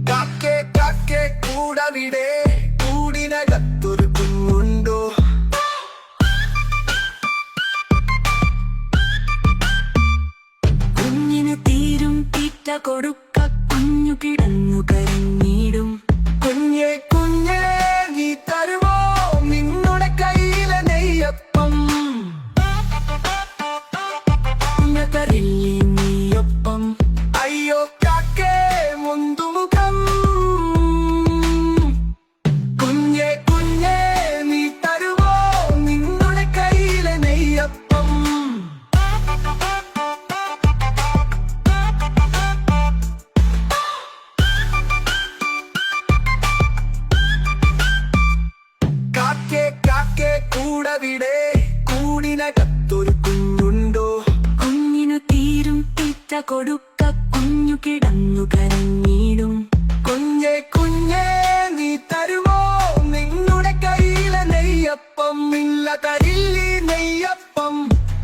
കാക്കേ കാക്കേ കൂടവിടെ കൂടിനകത്തൊരു കുഞ്ഞുണ്ടോ? കുഞ്ഞിന് തീരും തീറ്റ കൊടുക്ക കുഞ്ഞു കിടന്നു കരഞ്ഞിടും. കുഞ്ഞേ കുഞ്ഞേ നീ തരുമോ നിന്നുടെ കയ്യിലെ നെയ്യപ്പം? തരില്ലേ നീയൊപ്പം? അയ്യോ കാക്കേ മുന്തുമുഖം. കുഞ്ഞേ കുഞ്ഞേ നീ തരുമോ നിന്നുടെ കയ്യിലെ നെയ്യപ്പം? കാക്കേ കാക്കേ കൂടവിടെ കൂടിനകത്തൊരു കുഞ്ഞുണ്ടോ? കുഞ്ഞിനു തീരും തീറ്റ കൊടുക്ക കുഞ്ഞു കിടന്നു കരഞ്ഞിടും. കുഞ്ഞേ കുഞ്ഞേ നീ തരുമോ നിന്നുടെ കയ്യിലെ നെയ്യപ്പം? ഇല്ല തരില്ലീ നെയ്യപ്പം.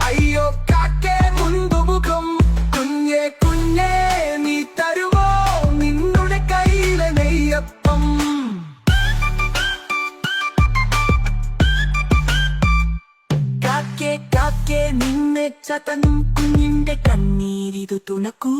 അയ്യോ കാക്കേ മുന്തുമുഖം. കുഞ്ഞേ കുഞ്ഞേ നീ തരുമോ നിന്നുടെ കയ്യിലെ നെയ്യപ്പം? കാക്കേ കാക്കേ നിന്നെ ചതനും കുഞ്ഞിന്റെ കണ്ണീരിതു തുണക്കൂ.